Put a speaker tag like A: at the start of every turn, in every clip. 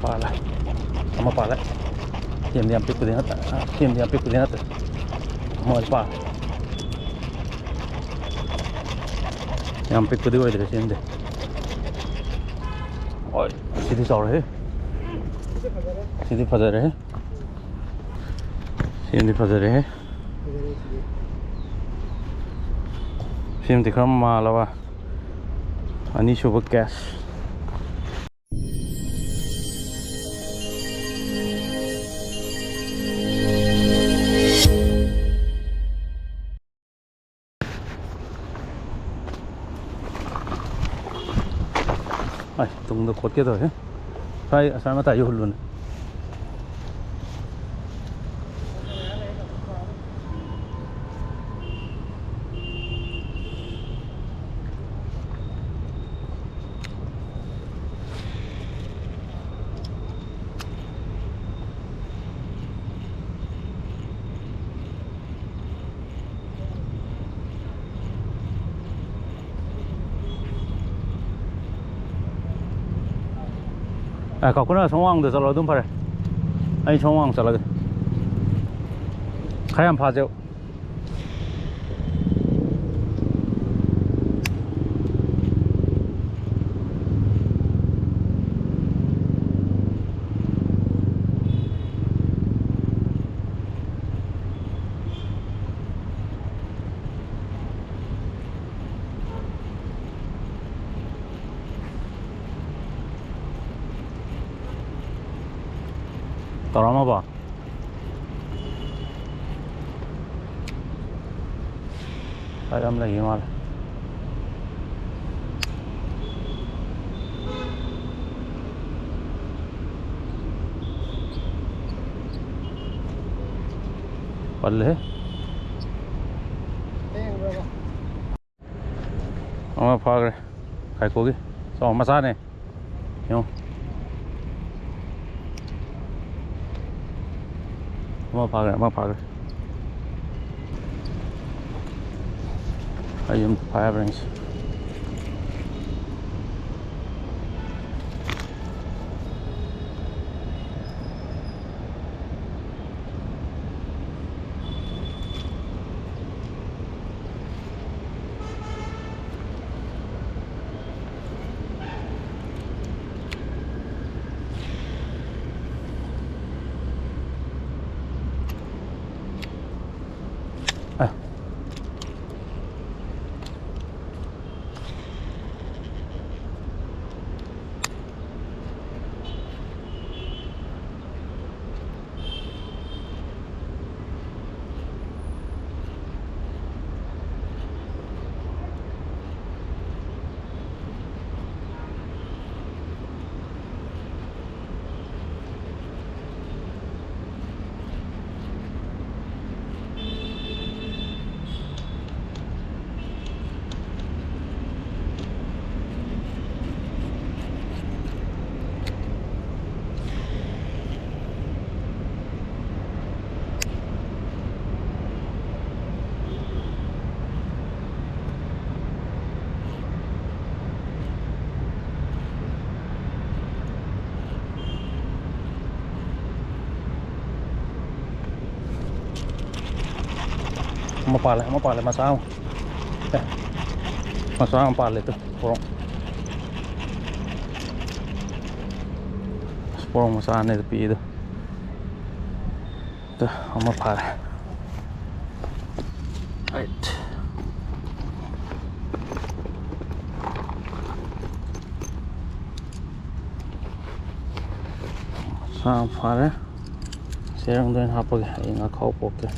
A: pala. Sama pala. Diam-diam pikul din natin. Diam-diam pikul din natin. Mahal pa. Yang pikul din wala kasi hindi. Oi, सीधी चौड़ है, सीधी फजर है, सीधी फजर है, सीधी क्रम मालवा, अनि शुभ cash. Ay, tung được cột kia rồi hết. Phải sao mà tại vô luôn. 아, 거꾸로 정황도 잘라 둔 팔에. 아니 정황 잘라. 하얀 바죠. Tarama ba? Ayam lagi mal. Palle. Ama phagre. Khai kogi. So masa ne. Yo. Ama phagre. Ayun fire rings. Mapale masang. Masang pale tu, porong masang ni tepi tu. Tu, mapale. Right. Masang pale. Serang tu yang apa ke? Ingat kau poke.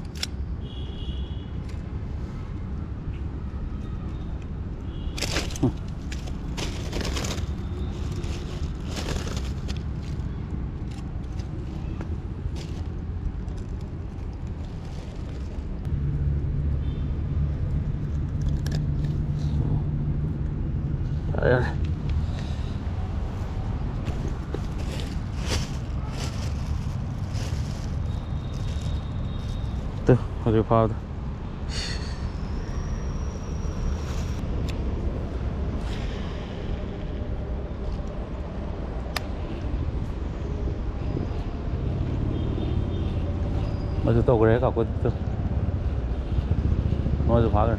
A: Tuh, ada apa tu? Mà tàu cái cả quân tư nó rồi phá rồi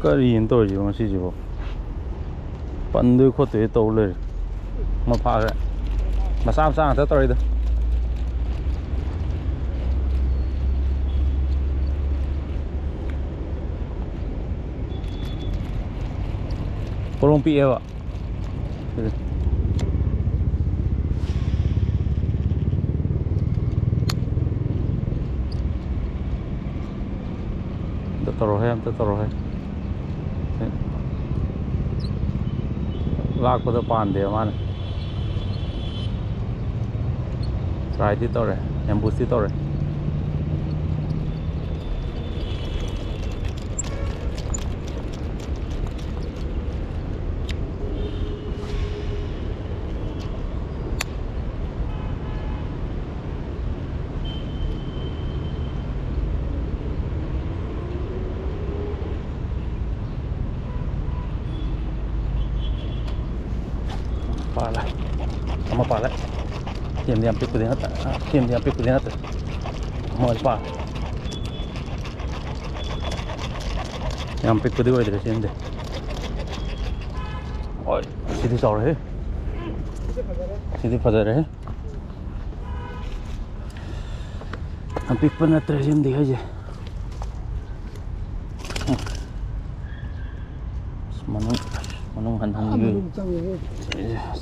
A: 그리 인도지 원시지고 반대 코트에 떠올래 뭐 파래 mà sao tới tôi đây Colombia ạ tất rồi hay lak pada pandai mana try di tore yang bus di tore pala sama pala diam pick ko din ata diam pick ko din ata mo pa diam pick ko di wala sin de oi sidi sor hai sidi fadar hai हम pick पर ना treason दिखा जे मनों हन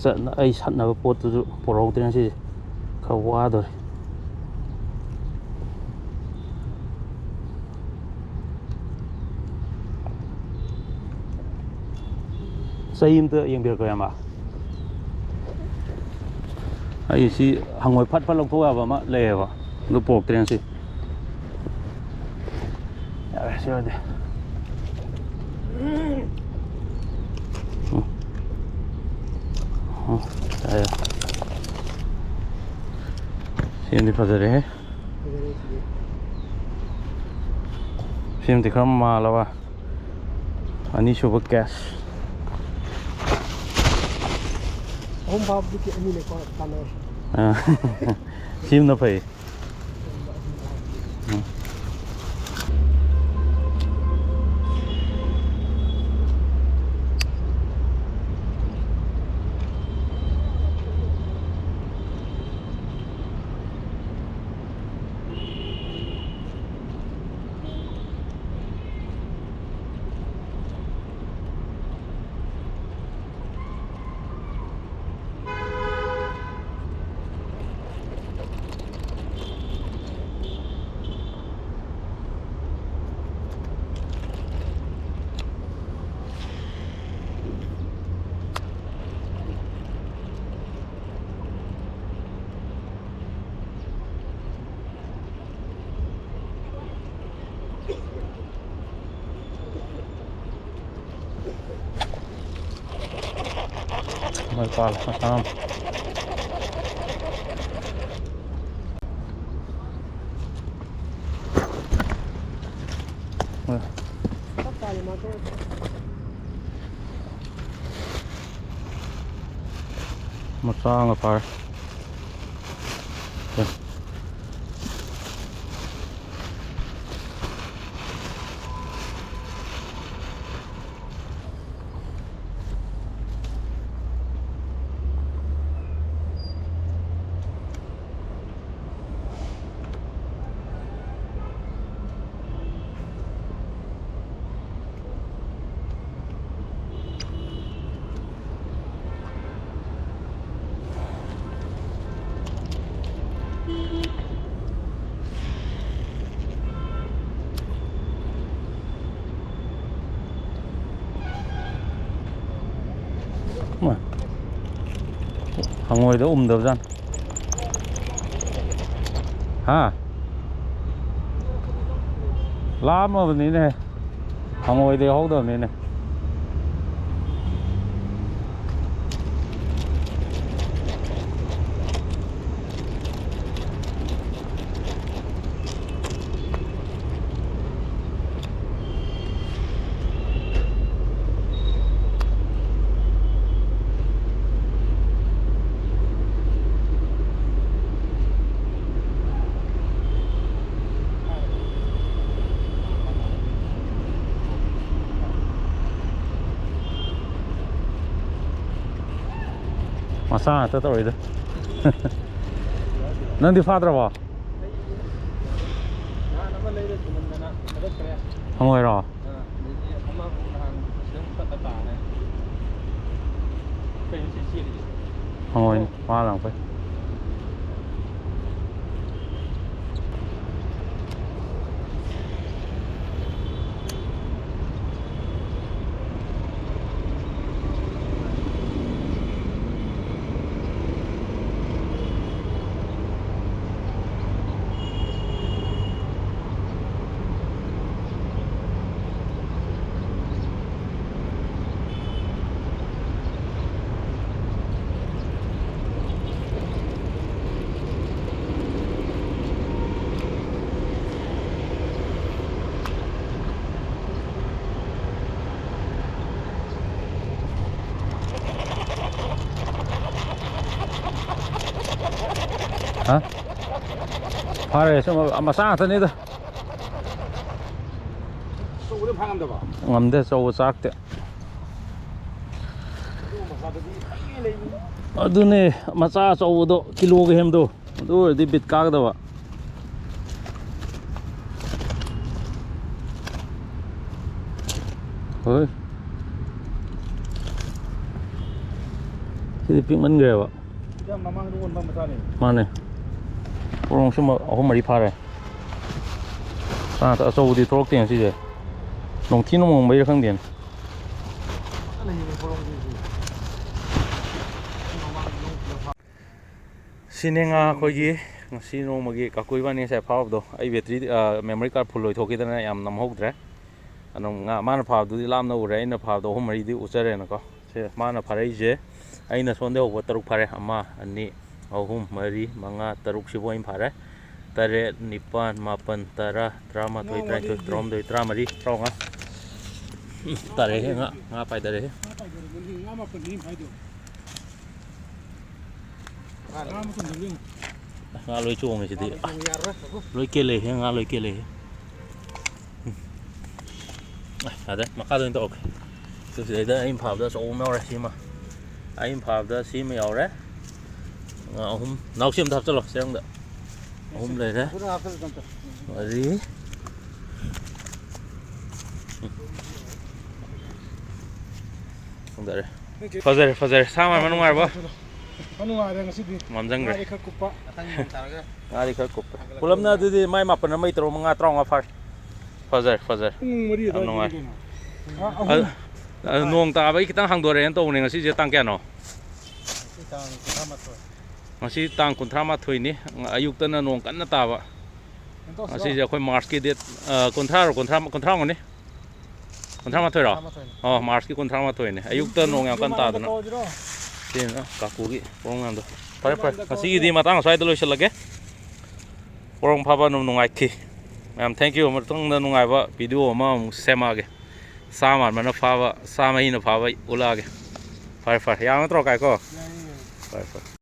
A: ꯆꯠꯅ ꯑꯩ ꯁꯠꯅꯕ ꯄꯣꯠꯇꯨꯁꯨ ꯄꯨꯔꯛꯇ꯭ꯔꯦ ꯉꯁꯤꯁꯦ ꯈꯔ ꯋꯥꯗꯣꯔꯦ ꯆꯩ ꯑꯃꯇ ꯌꯦꯡꯕꯤꯔꯛꯀꯣ ꯏꯌꯥꯝꯕ ꯑꯩ ꯁꯤ ꯍꯪꯉꯣꯏ ꯐꯠ ꯐꯠ ꯂꯧꯊꯣꯛ ꯌꯥꯕ ꯑꯃ ꯂꯩꯌꯦꯕ ꯑꯗꯨ ꯄꯨꯔꯛꯇ꯭ꯔꯦ ꯉꯁꯤ ꯌꯥꯔꯦ ꯁꯤ ꯑꯣꯏꯔꯗꯤ Sini fazare hai sini dikham malawa ani shuba cash
B: home bab di ani le ko color
A: sim na pai Mai pala masanam masang apa Hangoi đó được ra ha lá mà bên này hangoi thì hốt được này ꯃꯆꯥ ꯉꯥꯛꯇ ꯇꯧꯔꯤꯗ ꯅꯪꯗꯤ ꯐꯥꯗ꯭ꯔꯕꯣ
B: ꯅꯍꯥꯟ ꯑꯃ ꯂꯩꯔꯦ ꯊꯨꯝꯃꯟꯗꯅ ꯊꯥꯗꯠꯈ꯭ꯔꯦ
A: ꯍꯪꯉꯣꯏꯔꯣ
B: ꯑꯗꯒꯤ ꯑꯃ ꯅꯍꯥꯟ ꯁꯤꯗꯪ ꯐꯠꯇ ꯇꯥꯔꯦ ꯀꯩꯅꯣ ꯁꯤ ꯆꯦꯜꯂꯤꯁꯦ
A: ꯍꯪꯉꯣꯏ ꯃꯥ ꯂꯥꯡꯐꯩ ꯍꯥ ꯐꯥꯔꯦ ꯁꯨꯝ ꯃꯆꯥ ꯉꯥꯛꯇꯅꯤꯗ
B: ꯑꯆꯧꯕꯗ ꯐꯥꯉꯝꯗꯕ
A: ꯉꯝꯗꯦ ꯑꯆꯧꯕ ꯆꯥꯛꯇꯦ ꯑꯗꯨꯅꯦ ꯃꯆꯥ ꯑꯆꯧꯕꯗꯣ ꯀꯤꯂꯣꯒ ꯍꯦꯝꯗꯣ ꯑꯗꯨ ꯑꯣꯏꯔꯗꯤ ꯕꯤꯠ ꯀꯥꯒꯗꯕ ꯍꯣꯏ ꯁꯤꯗꯤ ꯄꯤꯛꯃꯟꯈ꯭ꯔꯦꯕ
B: ꯃꯃꯥꯡꯗ ꯑꯣꯟꯕ ꯃꯆꯥꯅꯤ
A: ꯃꯥꯅꯦ ꯄꯣꯔꯣꯡ ꯁꯨꯝ 3-4 ꯐꯥꯔꯦ ꯑꯆꯧꯕꯗꯤ ꯊꯣꯛꯂꯛꯇꯦ ꯉꯁꯤꯁꯦ ꯅꯣꯡꯊꯤ ꯅꯣꯡꯃꯪꯕꯩꯔ ꯈꯪꯗꯦꯅꯦ ꯁꯤꯅꯦ ꯉꯥ ꯑꯩꯈꯣꯏꯒꯤ ꯉꯁꯤ ꯅꯣꯡꯃꯒꯤ ꯀꯥꯀꯨ ꯏꯕꯥꯅꯤ ꯉꯁꯥꯏ ꯐꯥꯎꯕꯗꯣ ꯑꯩ ꯕꯦꯇ꯭ꯔꯤ ꯃꯦꯃꯣꯔꯤ ꯀꯥꯔꯗ ꯐꯨꯜ ꯂꯣꯏꯊꯣꯛꯈꯤꯗꯅ ꯌꯥꯝ ꯅꯝꯍꯧꯗ꯭ꯔꯦ ꯑꯗꯨꯝ ꯉꯥ ꯃꯥꯅ ꯐꯥꯕꯗꯨꯗꯤ ꯂꯥꯞꯅ ꯎꯔꯦ ꯑꯩꯅ ꯐꯥꯕꯗꯣ 3-4ꯗꯤ ꯎꯆꯔꯦꯅꯀꯣ ꯁꯤ ꯃꯥꯅ ꯐꯥꯔꯛꯏꯁꯦ ꯑꯩꯅ ꯁꯣꯟꯗꯩ ꯍꯧꯕ 3 ꯐꯥꯔꯦ 1 2 3 4 5 6 ꯁꯤꯕꯨ ꯑꯩꯅ ꯐꯥꯔꯦ 8 9 10 11 12 13 14 15 16 ꯇꯥꯔꯦꯍꯦ ꯉꯥ ꯄꯥꯏꯗꯔꯦꯍꯦ ꯉꯥ ꯂꯣꯏ ꯆꯣꯡꯉꯦ ꯁꯤꯗꯤ ꯂꯣꯏ ꯀꯦꯜꯂꯦꯍꯦ ꯉꯥ ꯂꯣꯏ ꯀꯦꯜꯂꯦꯍꯦ ꯌꯥꯗ꯭ꯔꯦ ꯃꯈꯥꯗ ꯑꯣꯏꯅ ꯇꯧꯔꯛꯀꯦ ꯁꯤꯗꯩꯗ ꯑꯩꯅ ꯐꯥꯕꯗ ꯑꯆꯧꯕ ꯑꯃ ꯌꯥꯎꯔꯦ ꯁꯤꯃ ꯑꯩꯅ ꯐꯥꯕꯗ ꯁꯤꯃ ꯌꯥꯎꯔꯦ ꯉꯥ 3 ꯅꯥꯎꯁꯤ ꯑꯃꯗ ꯍꯥꯞꯆꯜꯂꯣ ꯆꯦꯔꯪꯗ 3 ꯂꯩꯔꯦ 4 ꯐꯖꯔꯦ ꯐꯖꯔꯦ ꯁꯥ ꯃꯥꯟꯕ ꯅꯨꯡꯉꯥꯏꯔꯕꯣ
B: ꯅꯨꯡꯉꯥꯏꯔꯦ ꯉꯁꯤꯗꯤ
A: ꯃꯝꯖꯪꯈ꯭ꯔꯦ
B: ꯉꯥꯗꯤ ꯈꯔ ꯀꯨꯞꯄ
A: ꯉꯥꯗꯤ ꯈꯔ ꯀꯨꯞꯄꯦ ꯄꯨꯂꯞꯅ ꯑꯗꯨꯗꯤ ꯃꯥꯏ 9 ꯑꯃ 3 5 13 ꯐꯥꯔꯦ ꯐꯖꯔꯦ ꯌꯥꯝ ꯅꯨꯡꯉꯥꯏ ꯅꯣꯡ ꯇꯥꯕꯩ ꯈꯤꯇꯪ ꯍꯥꯡꯗꯣꯔꯛꯑꯦꯅ ꯇꯧꯕꯅꯦ ꯉꯁꯤꯁꯦ ꯇꯥꯡ ꯀꯌꯥꯅꯣ ꯉꯁꯤ ꯇꯥꯡ 31ꯅꯤ ꯑꯌꯨꯛꯇꯅ ꯅꯣꯡ ꯀꯟꯅ ꯇꯥꯕ ꯉꯁꯤꯁꯦ ꯑꯩꯈꯣꯏ ꯃꯥꯔꯁꯀꯤ ꯗꯦꯠ 30 ꯑꯣꯏꯔꯝꯒꯅꯤ 38ꯔꯣ ꯑꯣ ꯃꯥꯔꯁꯀꯤ 38ꯅꯦ ꯑꯌꯨꯛꯇ ꯅꯣꯡ ꯌꯥꯝ ꯀꯟꯅ ꯇꯥꯗꯅ ꯁꯤꯅ ꯀꯥꯀꯨꯒꯤ ꯄꯣꯔꯣꯡ ꯃꯌꯥꯝꯗꯣ ꯐꯔꯦ ꯉꯁꯤꯒꯤꯗꯤ ꯃꯇꯥꯡ ꯑꯁ꯭ꯋꯥꯏꯗ ꯂꯣꯏꯁꯤꯜꯂꯒꯦ ꯄꯣꯔꯣꯡ ꯐꯥꯕ ꯑꯗꯨꯝ ꯅꯨꯡꯉꯥꯏꯈꯤ ꯃꯌꯥꯝ ꯊꯦꯡꯀ꯭ꯌꯨ ꯃꯇꯨꯡꯗ ꯅꯨꯡꯉꯥꯏꯕ ꯚꯤꯗꯤꯑꯣ ꯑꯃꯃꯨꯛ ꯁꯦꯝꯃꯛꯑꯒꯦ ꯁꯥ ꯃꯥꯟꯕꯅ ꯐꯥꯕ ꯁꯥ ꯃꯍꯤꯅ ꯐꯥꯕ ꯎꯠꯂꯛꯑꯒꯦ ꯐꯔꯦ ꯌꯥꯝ ꯅꯠꯇ꯭ꯔꯣ ꯀꯥꯏꯀꯣ ꯐꯔꯦ